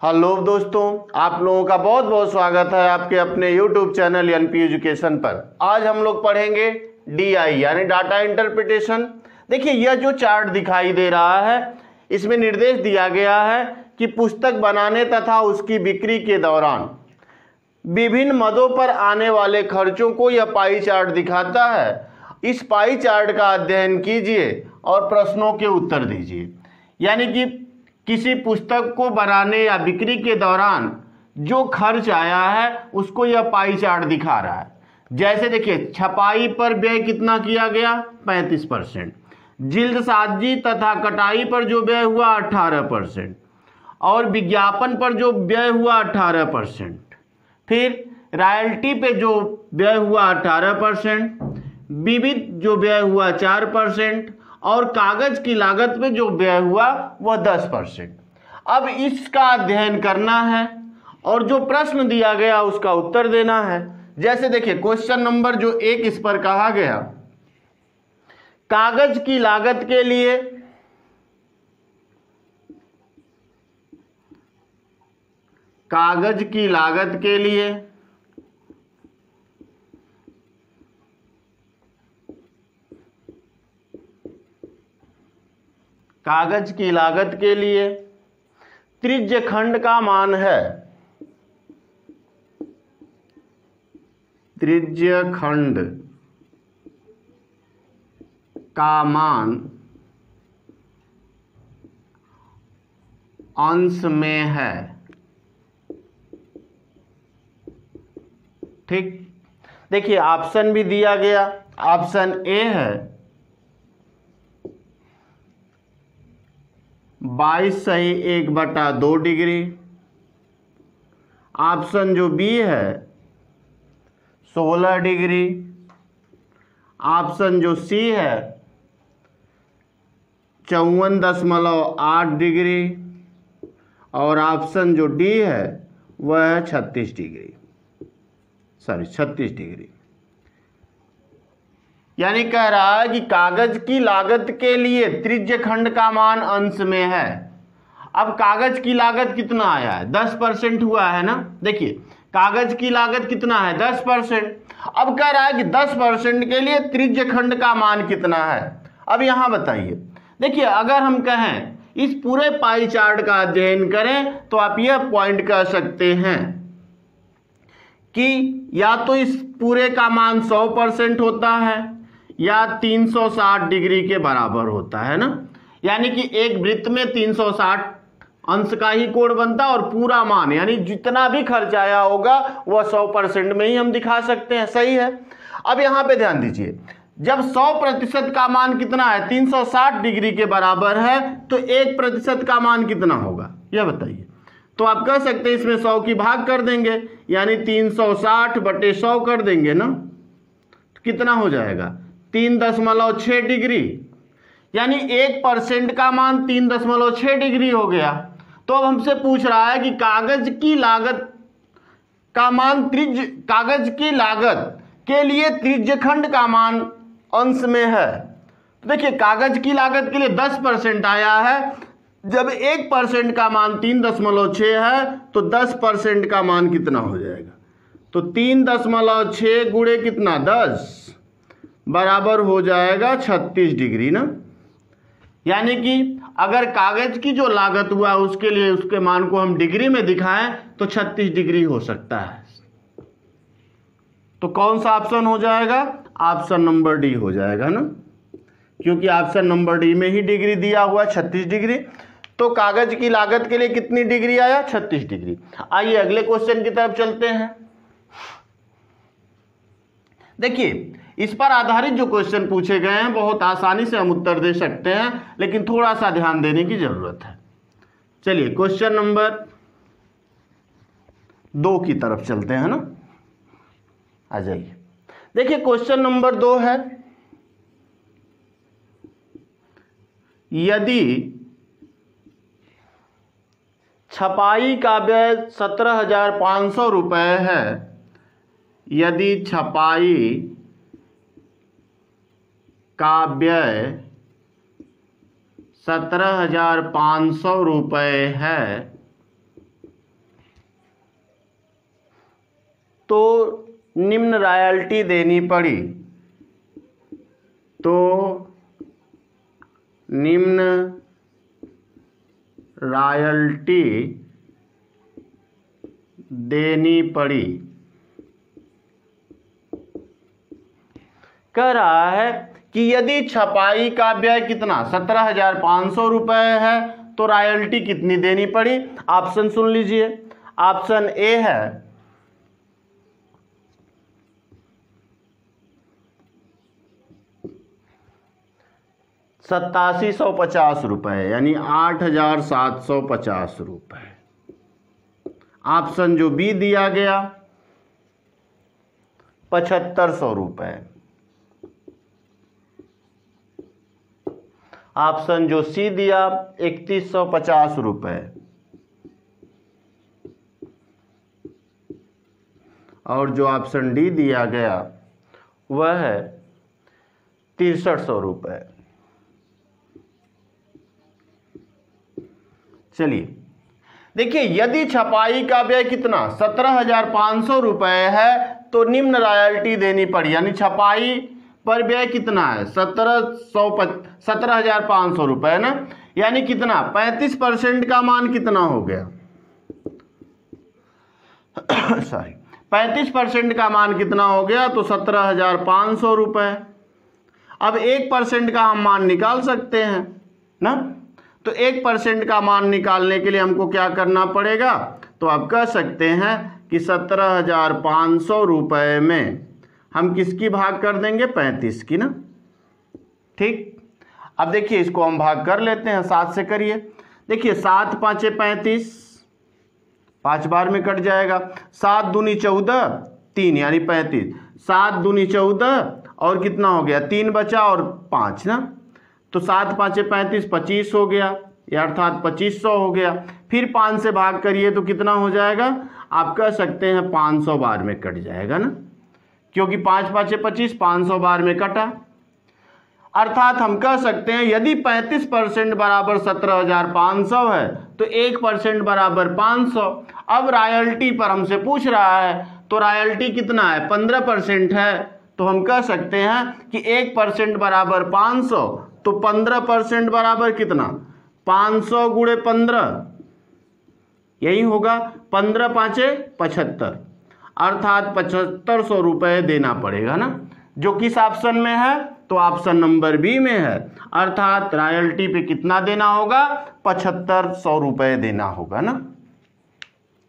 Hello दोस्तों, आप लोगों का बहुत बहुत स्वागत है आपके अपने YouTube चैनल एनपी एजुकेशन पर। आज हम लोग पढ़ेंगे DI यानी डाटा इंटरप्रिटेशन। देखिए, यह जो चार्ट दिखाई दे रहा है इसमें निर्देश दिया गया है कि पुस्तक बनाने तथा उसकी बिक्री के दौरान विभिन्न मदों पर आने वाले खर्चों को यह पाई चार्ट दिखाता है। इस पाई चार्ट का अध्ययन कीजिए और प्रश्नों के उत्तर दीजिए। यानी कि किसी पुस्तक को बनाने या बिक्री के दौरान जो खर्च आया है उसको यह पाई चार्ट दिखा रहा है। जैसे देखिए, छपाई पर व्यय कितना किया गया 35%, जिल्दसाजी तथा कटाई पर जो व्यय हुआ 18%, और विज्ञापन पर जो व्यय हुआ 18%, फिर रॉयल्टी पे जो व्यय हुआ 18%, विविध जो व्यय हुआ 4%, और कागज की लागत पे जो व्यय हुआ वह 10%। अब इसका अध्ययन करना है और जो प्रश्न दिया गया उसका उत्तर देना है। जैसे देखिए, क्वेश्चन नंबर जो 1 इस पर कहा गया, कागज की लागत के लिए कागज की लागत के लिए कागज की लागत के लिए त्रिज्य खंड का मान है, त्रिज्य खंड का मान अंश में है। ठीक, देखिए ऑप्शन भी दिया गया। ऑप्शन ए है 22/1/2 डिग्री। ऑप्शन जो बी है 16 डिग्री। ऑप्शन जो सी है 54.8 डिग्री। और ऑप्शन जो डी है वह है 36 डिग्री। यानी कह रहा है कि कागज की लागत के लिए त्रिज्य खंड का मान अंश में है। अब कागज की लागत कितना आया है 10% हुआ है ना। देखिए, कागज की लागत कितना है 10%। अब कह रहा है कि 10% के लिए त्रिज्य खंड का मान कितना है। अब यहां बताइए, देखिए अगर हम कहें इस पूरे पाई चार्ट का अध्ययन करें तो आप यह पॉइंट कह सकते हैं कि या तो इस पूरे का मान 100% होता है या 360 डिग्री के बराबर होता है ना। यानी कि एक वृत्त में 360 अंश का ही कोण बनता और पूरा मान यानी जितना भी खर्च आया होगा वह 100% में ही हम दिखा सकते हैं। सही है। अब यहां पे ध्यान दीजिए, जब 100% का मान कितना है 360 डिग्री के बराबर है तो 1% का मान कितना होगा यह बताइए। तो आप कह सकते हैं इसमें 100 की भाग कर देंगे, यानी 360/100 कर देंगे ना, तो कितना हो जाएगा 3.6 डिग्री। यानी 1% का मान 3.6 डिग्री हो गया। तो अब हमसे पूछ रहा है कि कागज की लागत का मान कागज की लागत के लिए त्रिज्यखंड का मान अंश में है। तो देखिए, कागज की लागत के लिए 10% आया है। जब 1% का मान 3.6 है तो 10% का मान कितना हो जाएगा, तो 3.6 गुणे कितना 10 बराबर हो जाएगा 36 डिग्री ना। यानी कि अगर कागज की जो लागत हुआ उसके लिए उसके मान को हम डिग्री में दिखाएं तो 36 डिग्री हो सकता है। तो कौन सा ऑप्शन हो जाएगा, ऑप्शन नंबर डी हो जाएगा ना, क्योंकि ऑप्शन नंबर डी में ही डिग्री दिया हुआ 36 डिग्री। तो कागज की लागत के लिए कितनी डिग्री आया 36 डिग्री। आइए अगले क्वेश्चन की तरफ चलते हैं। देखिए, इस पर आधारित जो क्वेश्चन पूछे गए हैं बहुत आसानी से हम उत्तर दे सकते हैं, लेकिन थोड़ा सा ध्यान देने की जरूरत है। चलिए क्वेश्चन नंबर 2 की तरफ चलते हैं ना, आ जाइए। देखिए क्वेश्चन नंबर 2 है, यदि छपाई का व्यय 17,500 रुपये है, यदि छपाई का व्यय 17,500 रुपये है तो निम्न रॉयल्टी देनी पड़ी, तो निम्न रॉयल्टी देनी पड़ी। कह रहा है कि यदि छपाई का व्यय कितना 17,500 रुपये है तो रॉयल्टी कितनी देनी पड़ी। ऑप्शन सुन लीजिए। ऑप्शन ए है 8750 रुपये, यानी 8,750 रुपये। ऑप्शन जो बी दिया गया 7500 रुपये। ऑप्शन जो सी दिया 3150 रुपये। और जो ऑप्शन डी दिया गया वह है 6300 रुपये। चलिए देखिए, यदि छपाई का व्यय कितना 17,500 रुपये है तो निम्न रॉयल्टी देनी पड़ी, यानी छपाई पर व्यय कितना है 17,500 रुपये ना, यानी कितना 35% का मान कितना हो गया सॉरी 35% का मान कितना हो गया, तो 17,500 रुपये। अब 1% का हम मान निकाल सकते हैं ना, तो 1% का मान निकालने के लिए हमको क्या करना पड़ेगा, तो आप कह सकते हैं कि 17,500 रुपये में हम किसकी भाग कर देंगे 35 की ना। ठीक, अब देखिए इसको हम भाग कर लेते हैं, 7 से करिए। देखिए 7 5 35, 5 बार में कट जाएगा। 7 दूनी 14, 3 यानी 35। 7 दूनी 14 और कितना हो गया 3 बचा और 5 ना, तो 7 5 35, 25 हो गया, या अर्थात 2500 हो गया। फिर 5 से भाग करिए तो कितना हो जाएगा, आप कह सकते हैं 500 बार में कट जाएगा ना, क्योंकि 5 5 25, 500 बार में कटा। अर्थात हम कह सकते हैं यदि 35% बराबर 17,500 है तो 1% बराबर 500। अब रॉयल्टी पर हमसे पूछ रहा है, तो रॉयल्टी कितना है 15% है, तो हम कह सकते हैं कि 1% बराबर 500, तो 15% बराबर कितना 500 गुणे 15, यही होगा 15 5 75, अर्थात 7500 रुपये देना पड़ेगा ना, जो किस ऑप्शन में है, तो ऑप्शन नंबर बी में है। अर्थात रॉयल्टी पे कितना देना होगा 7500 रुपये देना होगा ना।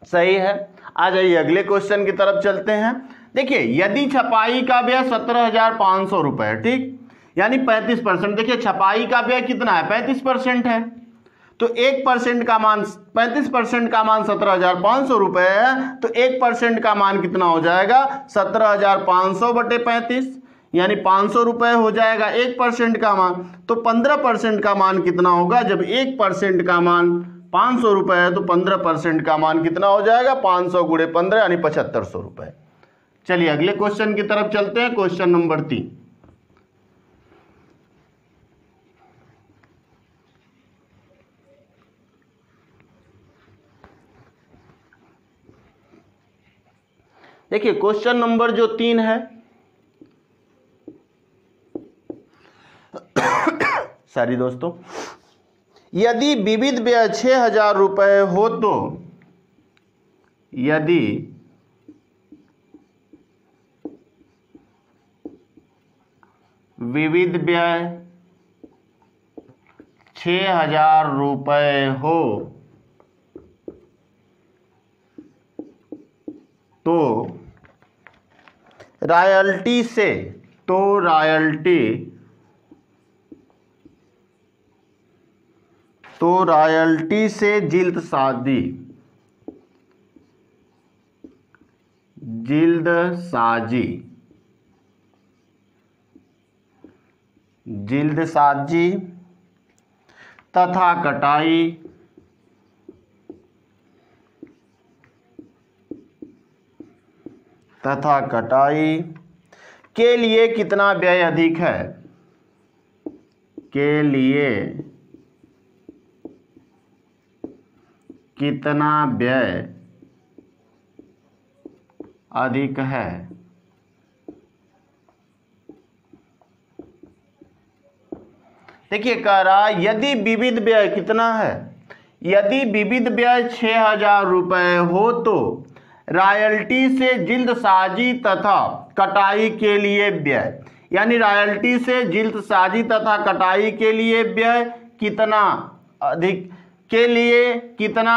सही है। आ जाइए अगले क्वेश्चन की तरफ चलते हैं। देखिए यदि छपाई का व्यय 17,500 रुपये, ठीक, यानी 35%। देखिए छपाई का व्यय कितना है 35% है, तो 1% का मान 35% का मान 17,500 रुपये है, तो 1% का मान कितना हो जाएगा 17,500 बटे 35, यानी 500 रुपये हो जाएगा 1% का मान। तो 15% का मान कितना होगा, जब 1% का मान 500 रुपये है तो 15% का मान कितना हो जाएगा 500 गुणे 15 यानी 7500 रुपये। चलिए अगले क्वेश्चन की तरफ चलते हैं, क्वेश्चन नंबर 3। देखिए क्वेश्चन नंबर जो 3 है सॉरी दोस्तों, यदि विविध व्यय 6,000 रुपये हो तो यदि विविध व्यय 6,000 रुपये हो तो रॉयल्टी से जिल्दसाजी तथा कटाई के लिए कितना व्यय अधिक है, के लिए कितना व्यय अधिक है। देखिए कह रहा यदि विविध व्यय कितना है, यदि विविध व्यय 6,000 रुपये हो तो रॉयल्टी से जिल्दसाजी तथा कटाई के लिए व्यय, यानी रॉयल्टी से जिल्दसाजी तथा कटाई के लिए व्यय कितना अधिक, के लिए कितना,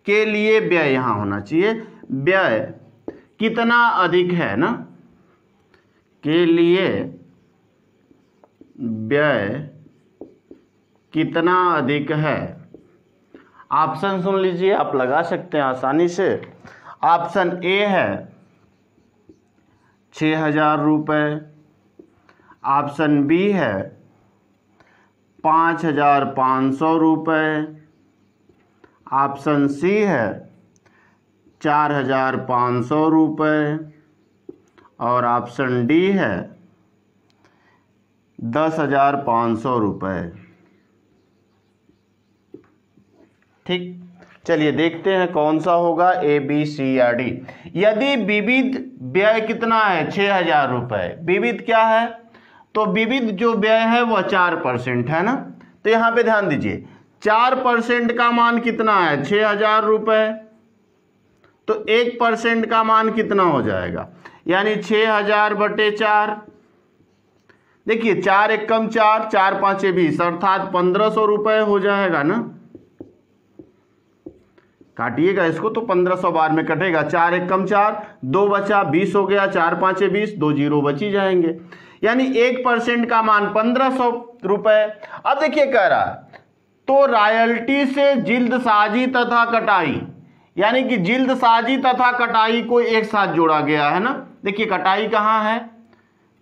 के लिए व्यय यहाँ होना चाहिए, व्यय कितना अधिक है ना, के लिए व्यय कितना अधिक है। ऑप्शन सुन लीजिए, आप लगा सकते हैं आसानी से। ऑप्शन ए है 6,000 रुपये, ऑप्शन बी है 5,500 रुपये, ऑप्शन सी है 4,500 रुपये और ऑप्शन डी है 10,500 रुपये। ठीक, चलिए देखते हैं कौन सा होगा, ए बी सी या डी। यदि विविध व्यय कितना है 6,000 रुपये, विविध क्या है, तो विविध जो व्यय है वह 4% है ना। तो यहाँ पे ध्यान दीजिए 4% का मान कितना है 6,000 रुपये, तो 1% का मान कितना हो जाएगा, यानी 6,000 बटे 4। देखिए 4 एकम 4, 4 पाँचे 20, अर्थात 1,500 रुपये हो जाएगा ना। काटिएगा इसको तो 1,500 बार में कटेगा। 4 एकम 4, 2 बचा 20 हो गया, 4 पाँचे 20, 2 जीरो बची जाएंगे, यानी 1% का मान 1,500 रुपये। अब देखिए कह रहा है तो रॉयल्टी से जिल्दसाजी तथा कटाई, यानी कि जिल्दसाजी तथा कटाई को एक साथ जोड़ा गया है ना। देखिए कटाई कहाँ है,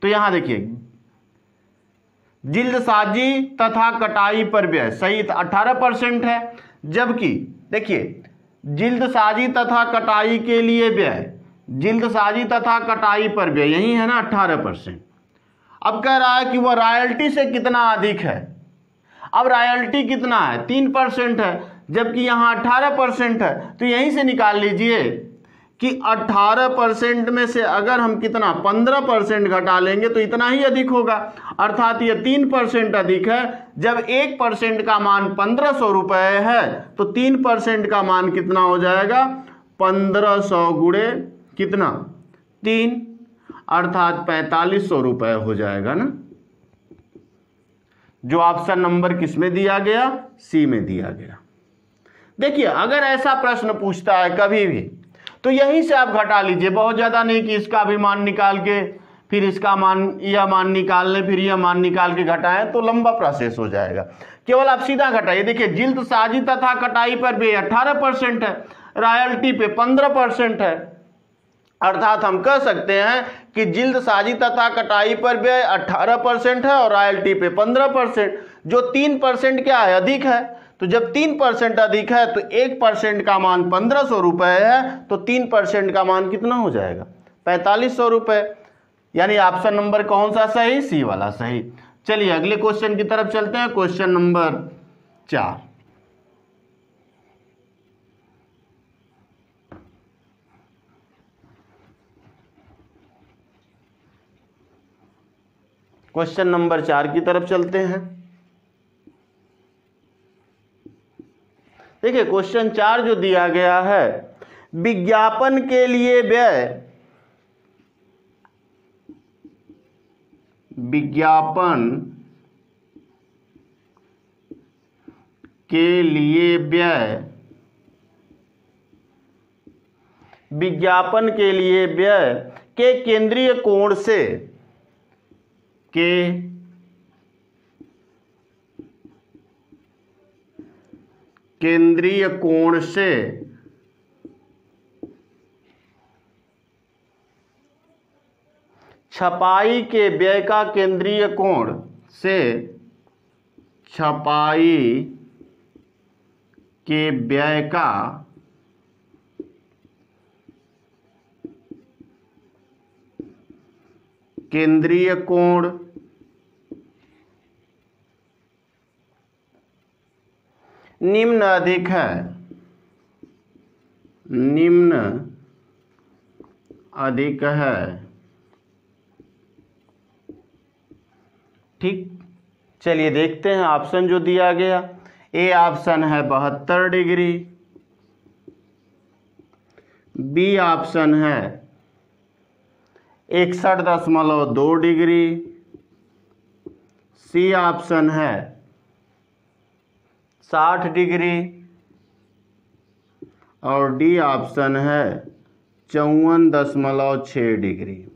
तो यहाँ देखिए जिल्दसाजी तथा कटाई पर व्यय सही 18% है, जबकि देखिए जिल्दसाजी तथा कटाई के लिए व्यय, जिल्दसाजी तथा कटाई पर व्यय यही है ना 18%। अब कह रहा है कि वह रॉयल्टी से कितना अधिक है। अब रॉयल्टी कितना है 3% है, जबकि यहाँ 18% है, तो यहीं से निकाल लीजिए कि 18% में से अगर हम कितना 15% घटा लेंगे तो इतना ही अधिक होगा, अर्थात ये 3% अधिक है। जब 1% का मान 1,500 रुपये है तो 3% का मान कितना हो जाएगा 1,500 गुणे कितना 3, अर्थात 4,500 रुपये हो जाएगा ना। जो ऑप्शन नंबर किसमें दिया गया, सी में दिया गया। देखिए अगर ऐसा प्रश्न पूछता है कभी भी तो यहीं से आप घटा लीजिए, बहुत ज़्यादा नहीं कि इसका भी मान निकाल के फिर इसका मान, यह मान निकाल लें फिर यह मान निकाल के घटाएं तो लंबा प्रोसेस हो जाएगा। केवल आप सीधा घटाइए। देखिए जिल्दसाजी तथा कटाई पर भी 18% है, रॉयल्टी पे 15% है, अर्थात हम कह सकते हैं कि जिल्दसाजी तथा कटाई पर व्यय 18% है और रॉयल्टी पे 15%। जो 3% क्या है अधिक है, तो जब 3% अधिक है तो 1% का मान 1,500 रुपये है, तो 3% का मान कितना हो जाएगा 4,500 रुपये, यानी ऑप्शन नंबर कौन सा सही, सी वाला सही। चलिए अगले क्वेश्चन की तरफ चलते हैं, क्वेश्चन नंबर 4। क्वेश्चन नंबर 4 की तरफ चलते हैं। देखिए क्वेश्चन 4 जो दिया गया है, विज्ञापन के लिए व्यय, विज्ञापन के लिए व्यय, विज्ञापन के लिए व्यय के केंद्रीय कोण से, के केंद्रीय कोण से छपाई के व्यय का केंद्रीय कोण से छपाई के व्यय का केंद्रीय कोण निम्न अधिक है, निम्न अधिक है। ठीक, चलिए देखते हैं ऑप्शन जो दिया गया। ए ऑप्शन है 72 डिग्री, बी ऑप्शन है 61.2 डिग्री, सी ऑप्शन है 60 डिग्री और डी ऑप्शन है 54.6 डिग्री।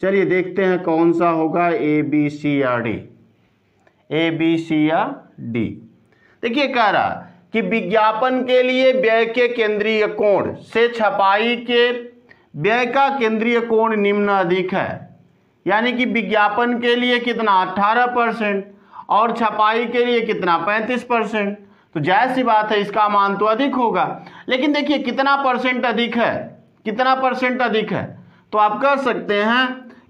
चलिए देखते हैं कौन सा होगा, ए बी सी या डी। ए बी सी या डी। देखिए कह रहा कि विज्ञापन के लिए व्यय के केंद्रीय कोण से छपाई के व्यय का केंद्रीय कोण निम्न अधिक है। यानी कि विज्ञापन के लिए कितना 18% और छपाई के लिए कितना 35%। तो जायज़ सी बात है इसका मान तो अधिक होगा। लेकिन देखिए कितना परसेंट अधिक है, कितना परसेंट अधिक है, तो आप कह सकते हैं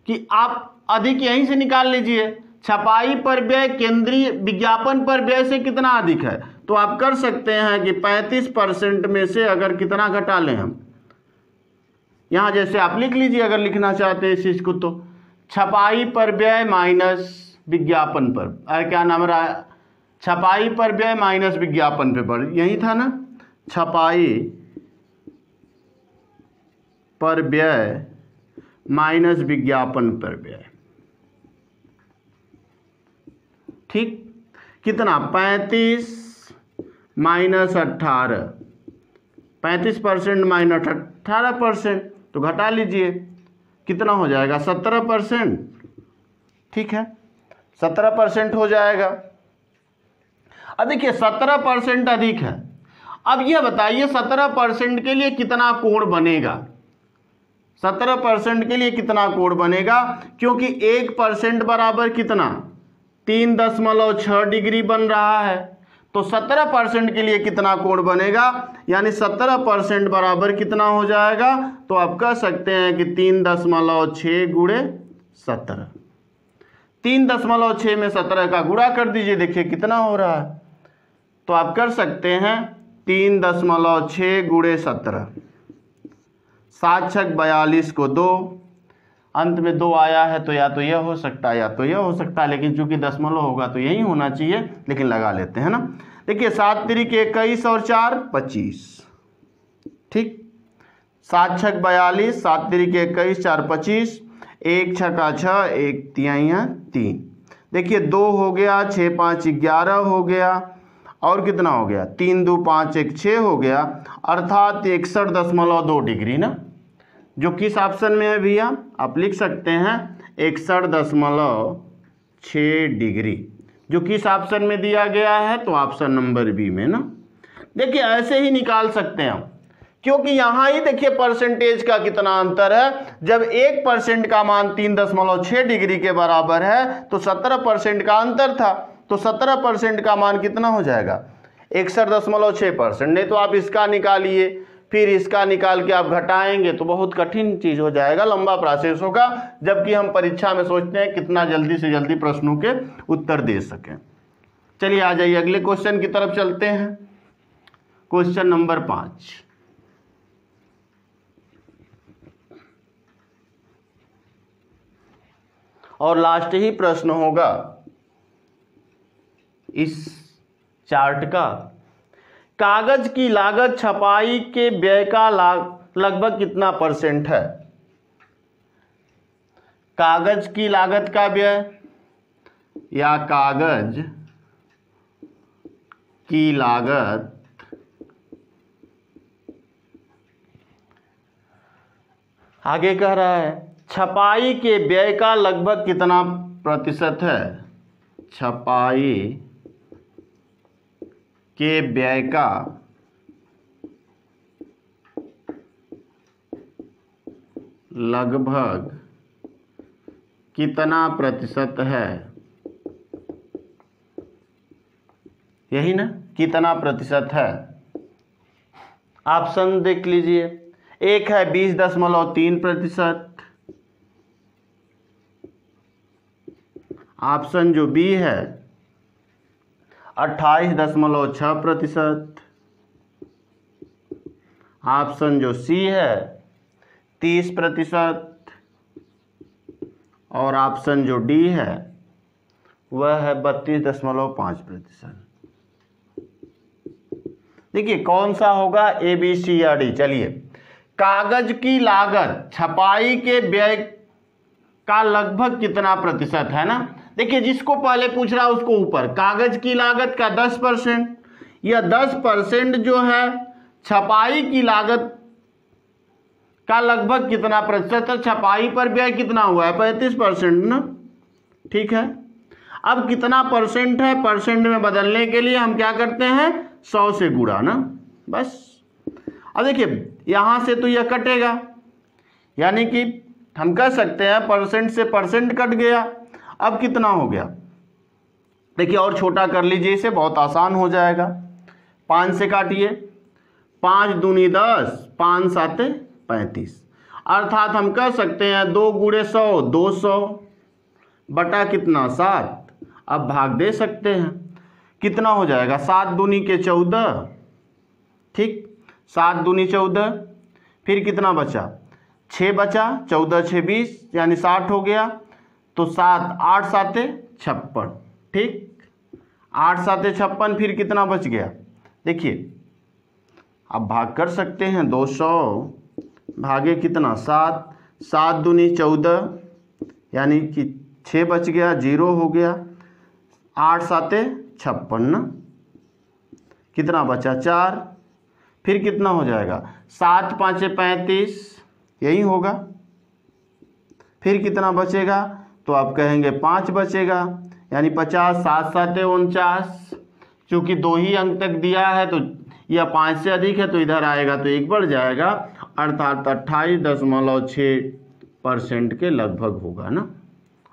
कि आप अधिक यहीं से निकाल लीजिए। छपाई पर व्यय केंद्रीय विज्ञापन पर व्यय से कितना अधिक है, तो आप कर सकते हैं कि 35% में से अगर कितना घटा लें हम, यहाँ जैसे आप लिख लीजिए अगर लिखना चाहते हैं इस चीज़ को, तो छपाई पर व्यय माइनस विज्ञापन पर, क्या नाम रहा, छपाई पर व्यय माइनस विज्ञापन पर, यही था ना, छपाई पर व्यय माइनस विज्ञापन पर व्यय। ठीक, कितना 35 माइनस 18, 35% माइनस 18%, तो घटा लीजिए कितना हो जाएगा 17%। ठीक है, 17% हो जाएगा। अब देखिए 17% अधिक है। अब यह बताइए 17% के लिए कितना कोण बनेगा, 17% के लिए कितना कोण बनेगा, क्योंकि 1% बराबर कितना 3.6 डिग्री बन रहा है। तो 17% के लिए कितना कोण बनेगा, यानी 17% बराबर कितना हो जाएगा, तो आप कह सकते हैं कि 3.6 गुणे 17, 3.6 में 17 का गुणा कर दीजिए, देखिए कितना हो रहा है। तो आप कर सकते हैं 3.6 गुणे 17, 7 छक 42 को 2, अंत में 2 आया है तो या तो यह हो सकता है या तो यह हो सकता है, लेकिन चूंकि दशमलव होगा तो यही होना चाहिए, लेकिन लगा लेते हैं ना। देखिए 7 तिरिक 21 और 4 25। ठीक, 7 छक 42, 7 तिरिक 21, 4 25, 1 छका 6, 1 तिहाइयाँ 3। देखिए 2 हो गया, 6 5 11 हो गया, और कितना हो गया 3 2 5 1 6 हो गया, अर्थात 61.2 डिग्री ना, जो किस ऑप्शन में है भैया, आप लिख सकते हैं 61.6 डिग्री, जो किस ऑप्शन में दिया गया है, तो ऑप्शन नंबर बी में ना। देखिए ऐसे ही निकाल सकते हैं हम, क्योंकि यहाँ ही देखिए परसेंटेज का कितना अंतर है। जब 1% का मान 3.6 डिग्री के बराबर है तो 17% का अंतर था, तो 17% का मान कितना हो जाएगा 61.6%। नहीं तो आप इसका निकालिए, फिर इसका निकाल के आप घटाएंगे तो बहुत कठिन चीज़ हो जाएगा, लंबा प्रोसेस होगा, जबकि हम परीक्षा में सोचते हैं कितना जल्दी से जल्दी प्रश्नों के उत्तर दे सकें। चलिए आ जाइए अगले क्वेश्चन की तरफ चलते हैं। क्वेश्चन नंबर 5, और लास्ट ही प्रश्न होगा इस चार्ट का। कागज की लागत छपाई के व्यय का लगभग कितना परसेंट है। कागज की लागत का व्यय या कागज की लागत आगे कह रहा है छपाई के व्यय का लगभग कितना प्रतिशत है। छपाई के व्यय का लगभग कितना प्रतिशत है, यही ना, कितना प्रतिशत है। ऑप्शन देख लीजिए, एक है 20.3%, ऑप्शन जो बी है 28.6%, ऑप्शन जो सी है 30%, और ऑप्शन जो डी है वह है 32.5%। देखिए कौन सा होगा, ए बी सी या डी। चलिए, कागज की लागत छपाई के व्यय का लगभग कितना प्रतिशत है ना। देखिए जिसको पहले पूछ रहा है उसको ऊपर, कागज की लागत का 10%, या 10% जो है छपाई की लागत का लगभग कितना प्रतिशत है। छपाई पर व्यय कितना हुआ है, 35% ना, ठीक है। अब कितना परसेंट है, परसेंट में बदलने के लिए हम क्या करते हैं, 100 से गुणा ना, बस। अब देखिए यहां से तो यह कटेगा, यानी कि हम कह सकते हैं परसेंट से परसेंट कट गया। अब कितना हो गया, देखिए और छोटा कर लीजिए, इसे बहुत आसान हो जाएगा। 5 से काटिए, 5 दूनी 10, 5 साते 35, अर्थात हम कह सकते हैं 2 गुणे 100 200 बटा कितना 7। अब भाग दे सकते हैं, कितना हो जाएगा, 7 दूनी के 14, ठीक, 7 दूनी 14, फिर कितना बचा, 6 बचा, 14 6 20, यानी 60 हो गया। तो 7 8 साते 56, ठीक, 8 साते 56, फिर कितना बच गया, देखिए अब भाग कर सकते हैं, 200 भागे कितना 7, 7 दूनी 14, यानी कि 6 बच गया, 0 हो गया, 8 साते 56 ना, कितना बचा 4, फिर कितना हो जाएगा, 7 5 35, यही होगा। फिर कितना बचेगा, तो आप कहेंगे 5 बचेगा, यानी 50, 7 साते 49, चूंकि 2 ही अंक तक दिया है तो यह 5 से अधिक है तो इधर आएगा तो 1 बढ़ जाएगा, अर्थात 28.6% के लगभग होगा ना,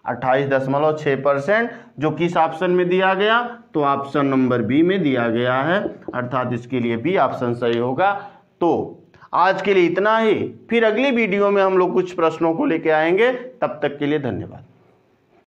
28.6%, जो किस ऑप्शन में दिया गया, तो ऑप्शन नंबर बी में दिया गया है, अर्थात इसके लिए बी ऑप्शन सही होगा। तो आज के लिए इतना ही, फिर अगली वीडियो में हम लोग कुछ प्रश्नों को लेके आएंगे, तब तक के लिए धन्यवाद।